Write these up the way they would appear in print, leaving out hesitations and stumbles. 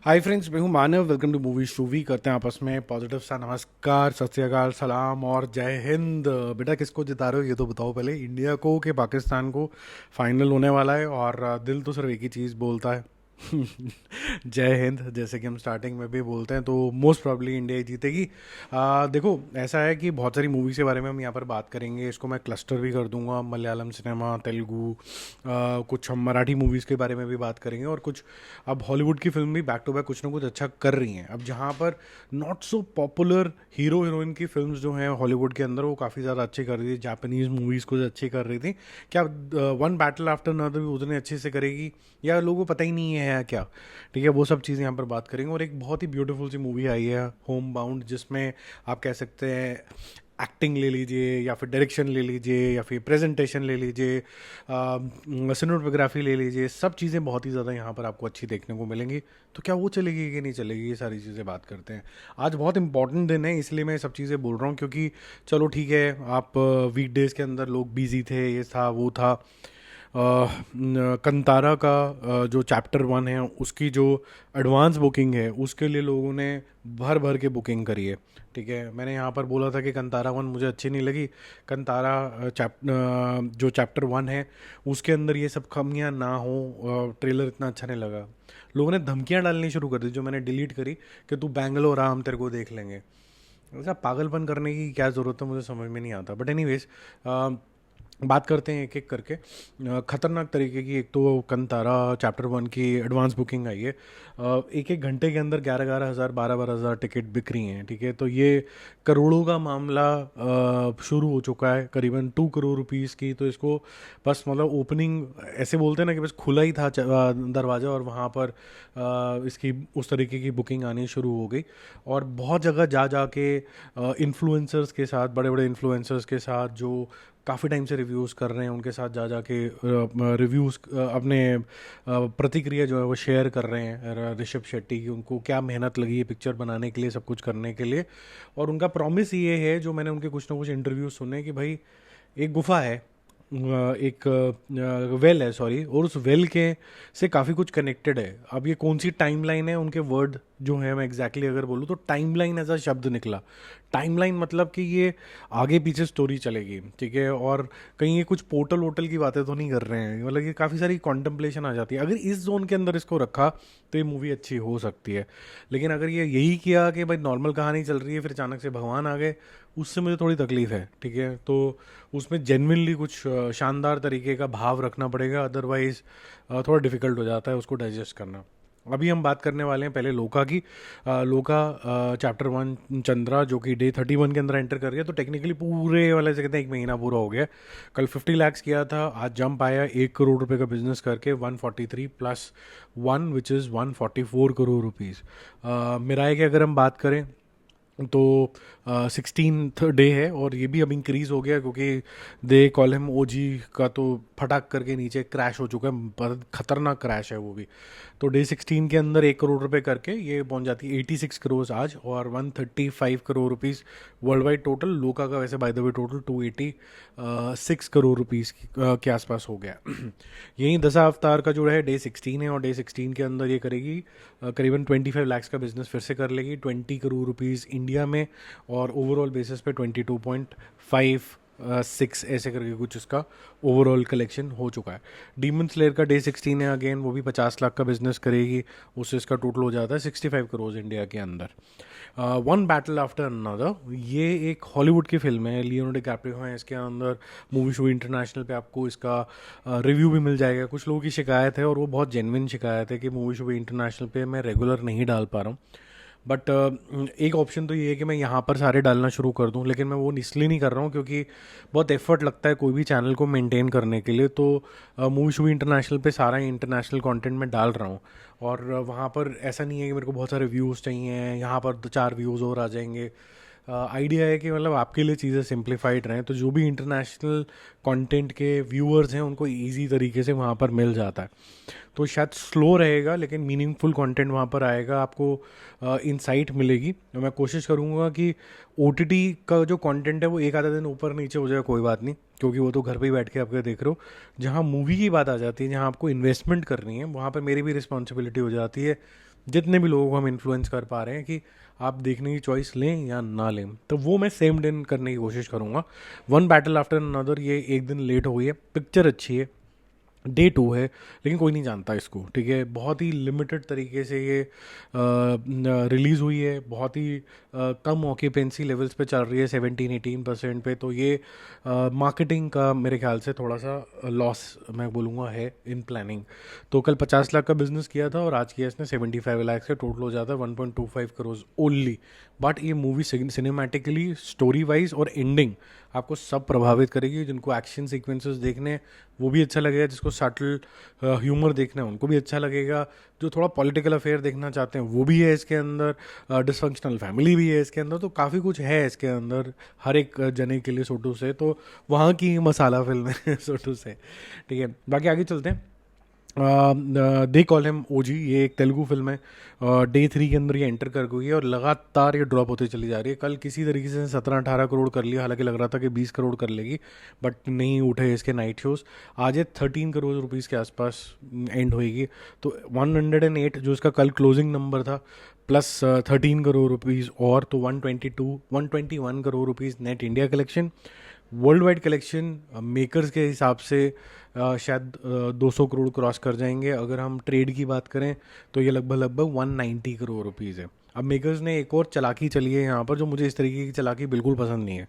हाय friends, मैं हूं Manav. Welcome to movie shoovie. करते हैं आपस में पॉजिटिव सा नमस्कार, सत श्री अकाल, सलाम और जय हिंद। बेटा, किसको जिता रहे हो ये तो बताओ पहले, इंडिया को कि पाकिस्तान को? फाइनल होने वाला है और दिल तो सिर्फ एक ही चीज़ बोलता है। जय हिंद। जैसे कि हम स्टार्टिंग में भी बोलते हैं, तो मोस्ट प्रॉब्ली इंडिया ही जीतेगी। देखो, ऐसा है कि बहुत सारी मूवीज़ के बारे में हम यहाँ पर बात करेंगे। इसको मैं क्लस्टर भी कर दूंगा, मलयालम सिनेमा, तेलुगु, कुछ हम मराठी मूवीज़ के बारे में भी बात करेंगे, और कुछ अब हॉलीवुड की फिल्म भी बैक टू बैक कुछ ना कुछ अच्छा कर रही हैं। अब जहाँ पर not so popular hero heroine की फिल्म्स जो हैं हॉलीवुड के अंदर, वो काफ़ी ज़्यादा अच्छी कर रही थी। जापानीज़ मूवीज़ कुछ अच्छी कर रही थी। क्या वन बैटल आफ्टर अनदर भी उतने अच्छे से करेगी, या लोगों को पता ही नहीं है क्या? ठीक है, वो सब चीज़ें यहाँ पर बात करेंगे। और एक बहुत ही ब्यूटीफुल सी मूवी आई है, होम बाउंड, जिसमें आप कह सकते हैं एक्टिंग ले लीजिए, या फिर डायरेक्शन ले लीजिए, या फिर प्रेजेंटेशन ले लीजिए, सिनेमेटोग्राफी ले लीजिए, सब चीज़ें बहुत ही ज़्यादा यहाँ पर आपको अच्छी देखने को मिलेंगी। तो क्या वो चलेगी कि नहीं चलेगी, ये सारी चीज़ें बात करते हैं। आज बहुत इंपॉर्टेंट दिन है, इसलिए मैं ये सब चीज़ें बोल रहा हूँ, क्योंकि चलो ठीक है, आप वीकडेज़ के अंदर लोग बिजी थे, ये था वो था। कंतारा का जो चैप्टर 1 है, उसकी जो एडवांस बुकिंग है, उसके लिए लोगों ने भर भर के बुकिंग करी है। ठीक है, मैंने यहाँ पर बोला था कि कंतारा 1 मुझे अच्छी नहीं लगी। कंतारा जो चैप्टर 1 है, उसके अंदर ये सब खामियां ना हो, ट्रेलर इतना अच्छा नहीं लगा। लोगों ने धमकियां डालनी शुरू कर दी, जो मैंने डिलीट करी, कि तू बैंगलोर आ, हम तेरे को देख लेंगे। ऐसा पागलपन करने की क्या ज़रूरत है, मुझे समझ में नहीं आता। बट एनीवेज, बात करते हैं एक एक करके। ख़तरनाक तरीके की एक तो कंतारा चैप्टर 1 की एडवांस बुकिंग आई है। एक एक घंटे के अंदर 11,000 12,000 टिकट बिक रही हैं। ठीक है, तो ये करोड़ों का मामला शुरू हो चुका है, करीबन 2 करोड़ रुपीस की। तो इसको बस मतलब ओपनिंग ऐसे बोलते हैं ना, कि बस खुला ही था दरवाज़ा, और वहाँ पर इसकी उस तरीके की बुकिंग आनी शुरू हो गई। और बहुत जगह जा जा के इन्फ्लुएंसर्स के साथ, बड़े बड़े इन्फ्लुएंसर्स के साथ जो काफ़ी टाइम से रिव्यूज़ कर रहे हैं, उनके साथ जा जा के रिव्यूज़, अपने प्रतिक्रिया जो है वो शेयर कर रहे हैं। ऋषभ शेट्टी की, उनको क्या मेहनत लगी है पिक्चर बनाने के लिए, सब कुछ करने के लिए। और उनका प्रॉमिस ये है, जो मैंने उनके कुछ ना कुछ इंटरव्यू सुने, कि भाई एक गुफा है, एक वेल है, सॉरी, और उस वेल के से काफ़ी कुछ कनेक्टेड है। अब ये कौन सी टाइमलाइन है, उनके वर्ड जो है, मैं एग्जैक्टली अगर बोलूँ तो टाइमलाइन ऐसा शब्द निकला। टाइमलाइन मतलब कि ये आगे पीछे स्टोरी चलेगी। ठीक है, और कहीं ये कुछ पोर्टल वोटल की बातें तो नहीं कर रहे हैं, मतलब ये काफ़ी सारी कॉन्टम्पलेशन आ जाती है। अगर इस जोन के अंदर इसको रखा तो ये मूवी अच्छी हो सकती है। लेकिन अगर ये यही किया कि भाई नॉर्मल कहानी चल रही है, फिर अचानक से भगवान आ गए, उससे मुझे थोड़ी तकलीफ है। ठीक है, तो उसमें जेन्युइनली कुछ शानदार तरीके का भाव रखना पड़ेगा, अदरवाइज थोड़ा डिफिकल्ट हो जाता है उसको डाइजेस्ट करना। अभी हम बात करने वाले हैं पहले लोका की। लोका चैप्टर 1 चंद्रा, जो कि डे 31 के अंदर एंटर कर गया। तो टेक्निकली पूरे वाले से कहते हैं 1 महीना पूरा हो गया। कल 50 लैक्स किया था, आज जंप आया 1 करोड़ रुपए का बिजनेस करके 143+1, which is 144 crore rupees. Mirai की अगर हम बात करें, तो 16th डे है, और ये भी अब इंक्रीज़ हो गया, क्योंकि दे कॉल हिम ओजी का तो फटाक करके नीचे क्रैश हो चुका है, बहुत खतरनाक क्रैश है वो भी। तो डे 16 के अंदर 1 करोड़ रुपए करके ये पहुंच जाती है 86 करोड़ आज, और 135 crore rupees world wide total. लोका का वैसे by the way total 286 crore rupees के आसपास हो गया। यही दशा अवतार का जो है डे 16 है, और डे 16 के अंदर ये करेगी करीबन 25 लैक्स का बिजनेस फिर से कर लेगी, 20 करोड़ रुपीज़ इंडिया में, और ओवरऑल बेसिस पे 22.56 ऐसे करके कुछ इसका ओवरऑल कलेक्शन हो चुका है। डीमन स्लेयर का डे 16 है, अगेन वो भी 50 लाख का बिजनेस करेगी, उससे इसका टोटल हो जाता है 65 करोड़ इंडिया के अंदर। वन बैटल आफ्टर अनदर, ये एक हॉलीवुड की फिल्म है, लियोनार्डो डिकैप्रियो है इसके अंदर। मूवी शो इंटरनेशनल पे आपको इसका रिव्यू भी मिल जाएगा। कुछ लोगों की शिकायत है, और वो बहुत जेन्युइन शिकायत है, कि मूवी शो इंटरनेशनल पे मैं रेगुलर नहीं डाल पा रहा हूँ। बट एक ऑप्शन तो ये है कि मैं यहाँ पर सारे डालना शुरू कर दूँ, लेकिन मैं वो इसलिए नहीं कर रहा हूँ क्योंकि बहुत एफर्ट लगता है कोई भी चैनल को मेंटेन करने के लिए। तो मूवी शूवी इंटरनेशनल पे सारा इंटरनेशनल कंटेंट मैं डाल रहा हूँ, और वहाँ पर ऐसा नहीं है कि मेरे को बहुत सारे व्यूज़ चाहिए, यहाँ पर 2-4 व्यूज़ और आ जाएंगे। आइडिया है कि मतलब आपके लिए चीज़ें सिंप्लीफाइड रहें, तो जो भी इंटरनेशनल कंटेंट के व्यूअर्स हैं उनको इजी तरीके से वहाँ पर मिल जाता है। तो शायद स्लो रहेगा, लेकिन मीनिंगफुल कंटेंट वहाँ पर आएगा, आपको इंसाइट मिलेगी। मैं कोशिश करूँगा कि ओटीटी का जो कंटेंट है वो एक आधा दिन ऊपर नीचे हो जाए, कोई बात नहीं, क्योंकि वो तो घर पे ही बैठ के आप देख रहे हो। जहाँ मूवी की बात आ जाती है, जहाँ आपको इन्वेस्टमेंट करनी है, वहाँ पर मेरी भी रिस्पॉन्सिबिलिटी हो जाती है। जितने भी लोगों को हम इन्फ्लुएंस कर पा रहे हैं कि आप देखने की चॉइस लें या ना लें, तो वो मैं सेम दिन करने की कोशिश करूँगा। वन बैटल आफ्टर अनदर, ये एक दिन लेट हो गई है, पिक्चर अच्छी है, डे टू है, लेकिन कोई नहीं जानता इसको, ठीक है। बहुत ही लिमिटेड तरीके से ये रिलीज़ हुई है, बहुत ही कम ऑक्यूपेंसी लेवल्स पे चल रही है, 17-18% पे। तो ये मार्केटिंग का मेरे ख्याल से थोड़ा सा लॉस मैं बोलूँगा है इन प्लानिंग। तो कल 50 लाख का बिजनेस किया था और आज किया इसने 75 लाख से, टोटल हो जाता है 1.25 करोड़ ओनली। बट ये मूवी सिनेमैटिकली, स्टोरी वाइज और एंडिंग आपको सब प्रभावित करेगी। जिनको एक्शन सीक्वेंसेस देखने हैं वो भी अच्छा लगेगा, जिसको सटल ह्यूमर देखना है उनको भी अच्छा लगेगा, जो थोड़ा पॉलिटिकल अफेयर देखना चाहते हैं वो भी है इसके अंदर, डिसफंक्शनल फैमिली भी है इसके अंदर, तो काफ़ी कुछ है इसके अंदर हर एक जने के लिए सोटू से। तो वहाँ की मसाला फिल्म है सोटू से, ठीक है। बाकी आगे चलते हैं। दे कॉल हिम ओजी, ये एक तेलुगु फिल्म है, डे 3 के अंदर ये एंटर कर गई है और लगातार ये ड्रॉप होती चली जा रही है। कल किसी तरीके से 17-18 करोड़ कर लिया, हालांकि लग रहा था कि 20 करोड़ कर लेगी, बट नहीं उठे इसके नाइट शोज। आज ये 13 करोड़ रुपीज़ के आसपास एंड होएगी। तो 108 जो इसका कल क्लोजिंग नंबर था, प्लस 13 करोड़ रुपीज़ और, तो 121 crore rupees net India collection. World wide collection makers के हिसाब से शायद 200 करोड़ क्रॉस कर जाएंगे। अगर हम ट्रेड की बात करें तो ये लगभग 190 करोड़ रुपीज़ है। अब मेकर्स ने एक और चालाकी चली है यहाँ पर, जो मुझे इस तरीके की चालाकी बिल्कुल पसंद नहीं है।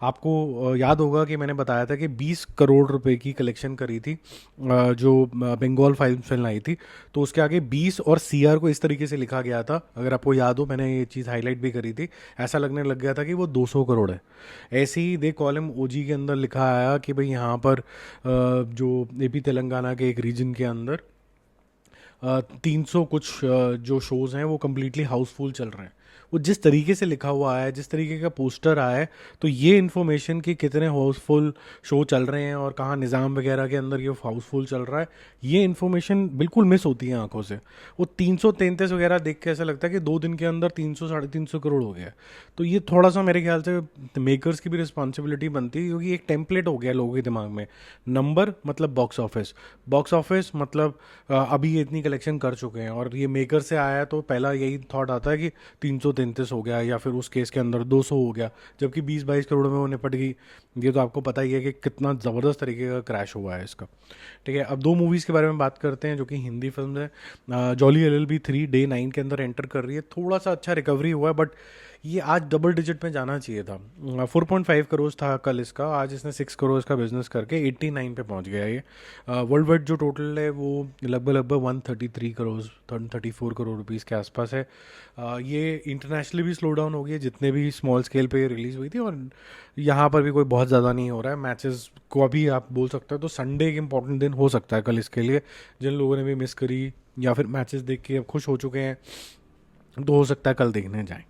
आपको याद होगा कि मैंने बताया था कि 20 करोड़ रुपए की कलेक्शन करी थी जो बंगाल फिल्म आई थी, तो उसके आगे 20 और सीआर को इस तरीके से लिखा गया था। अगर आपको याद हो, मैंने ये चीज़ हाईलाइट भी करी थी, ऐसा लगने लग गया था कि वो 200 करोड़ है। ऐसे ही दे कॉलम ओजी के अंदर लिखा आया कि भाई यहाँ पर जो एपी तेलंगाना के एक रीजन के अंदर 300 कुछ जो शोज़ हैं वो कम्प्लीटली हाउसफुल चल रहे हैं। वो जिस तरीके से लिखा हुआ है, जिस तरीके का पोस्टर आया है, तो ये इन्फॉर्मेशन कि कितने हाउसफुल शो चल रहे हैं और कहाँ निज़ाम वगैरह के अंदर ये हाउसफुल चल रहा है, ये इन्फॉर्मेशन बिल्कुल मिस होती है आंखों से। वो 333 वगैरह देख के ऐसा लगता है कि 2 दिन के अंदर 300-350 करोड़ हो गया। तो ये थोड़ा सा मेरे ख्याल से मेकर्स की भी रिस्पॉन्सिबिलिटी बनती है, क्योंकि एक टेम्पलेट हो गया लोगों के दिमाग में। नंबर मतलब बॉक्स ऑफिस, बॉक्स ऑफिस मतलब अभी ये इतनी कलेक्शन कर चुके हैं, और ये मेकर से आया है तो पहला यही थॉट आता है कि 333 हो गया, या फिर उस केस के अंदर 200 हो गया, जबकि 20-22 करोड़ में वो निपट गई। ये तो आपको पता ही है कि कितना ज़बरदस्त तरीके का क्रैश हुआ है इसका, ठीक है। अब 2 मूवीज़ के बारे में बात करते हैं जो कि हिंदी फिल्म है। जॉली LLB 3 डे 9 के अंदर एंटर कर रही है, थोड़ा सा अच्छा रिकवरी हुआ है, बट ये आज डबल डिजिट में जाना चाहिए था। 4.5 करोड़ था कल इसका, आज इसने 6 करोड़ का बिजनेस करके 89 पे पहुंच गया ये। वर्ल्ड वाइड जो टोटल है वो लगभग 133 करोड़ 134 करोड़ रुपीज़ के आसपास है। ये इंटरनेशनली भी स्लो डाउन हो गई है, जितने भी स्मॉल स्केल पे रिलीज़ हुई थी, और यहाँ पर भी कोई बहुत ज़्यादा नहीं हो रहा है। मैचेस को अभी आप बोल सकते हो तो संडे एक इम्पॉर्टेंट दिन हो सकता है कल इसके लिए, जिन लोगों ने भी मिस करी या फिर मैचेस देख के अब खुश हो चुके हैं, तो हो सकता है कल देखने जाएं,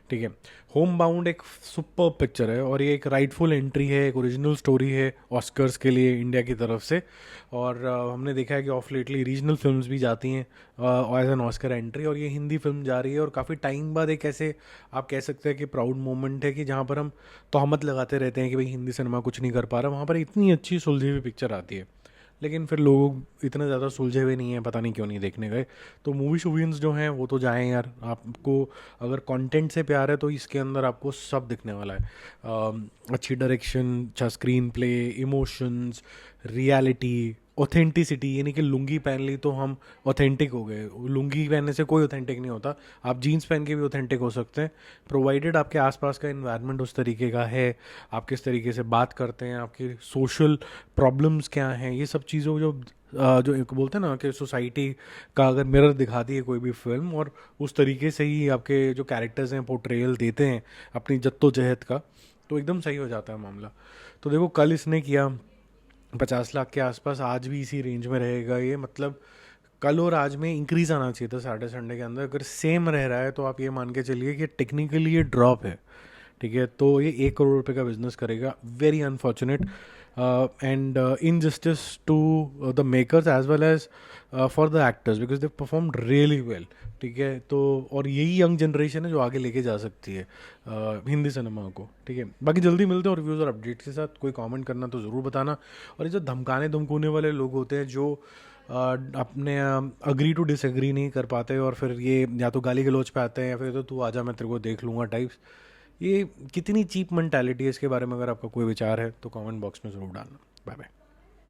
ठीक है। होम बाउंड एक सुपर पिक्चर है, और ये एक राइटफुल एंट्री है, एक ओरिजिनल स्टोरी है ऑस्कर्स के लिए इंडिया की तरफ से। और हमने देखा है कि ऑफ लेटली रीजनल फिल्म्स भी जाती हैं एज एन ऑस्कर एंट्री, और ये हिंदी फिल्म जा रही है। और काफ़ी टाइम बाद एक ऐसे आप कह सकते हैं कि प्राउड मोमेंट है कि जहाँ पर हम तोहमत लगाते रहते हैं कि भाई हिंदी सिनेमा कुछ नहीं कर पा रहा, वहाँ पर इतनी अच्छी सुलझी हुई पिक्चर आती है। लेकिन फिर लोग इतने ज़्यादा सुलझे हुए नहीं हैं, पता नहीं क्यों नहीं देखने गए। तो मूवी शूवियंस जो हैं वो तो जाएं यार, आपको अगर कंटेंट से प्यार है तो इसके अंदर आपको सब दिखने वाला है। अच्छी डायरेक्शन, अच्छा screen play, emotions, reality, authenticity, यानी कि लुंगी पहन ली तो हम ऑथेंटिक हो गए। लुंगी पहनने से कोई ऑथेंटिक नहीं होता, आप जीन्स पहन के भी ऑथेंटिक हो सकते हैं, प्रोवाइडेड आपके आसपास का इन्वायरमेंट उस तरीके का है, आप किस तरीके से बात करते हैं, आपकी सोशल प्रॉब्लम्स क्या हैं, ये सब चीज़ों जो एक बोलते हैं ना कि सोसाइटी का अगर मिरर दिखाती है कोई भी फिल्म, और उस तरीके से ही आपके जो कैरेक्टर्स हैं पोर्ट्रेयल देते हैं अपनी जद्दोजहद का, तो एकदम सही हो जाता है मामला। तो देखो कल इसने किया 50 लाख के आसपास, आज भी इसी रेंज में रहेगा ये, मतलब कल और आज में इंक्रीज आना चाहिए था सैटरडे संडे के अंदर। अगर सेम रह रहा है तो आप ये मान के चलिए कि टेक्निकली ये ड्रॉप है, ठीक है। तो ये 1 करोड़ रुपए का बिजनेस करेगा, very unfortunate and injustice to the makers as well as for the actors, because they perform really well, ठीक है। तो और यही यंग जनरेशन है जो आगे लेके जा सकती है हिंदी सिनेमा को, ठीक है। बाकी जल्दी मिलते हैं और रिव्यूज़ और अपडेट्स के साथ। कोई कमेंट करना तो ज़रूर बताना। और ये जो धमकाने धमकूने वाले लोग होते हैं जो अपने अग्री टू डिसएग्री नहीं कर पाते और फिर ये या तो गाली गलौज पे आते हैं या फिर तो तू आजा मैं तेरे को देख लूँगा टाइप्स। ये कितनी चीप मेंटालिटी है, इसके बारे में अगर आपका कोई विचार है तो कमेंट बॉक्स में ज़रूर डालना। Bye bye.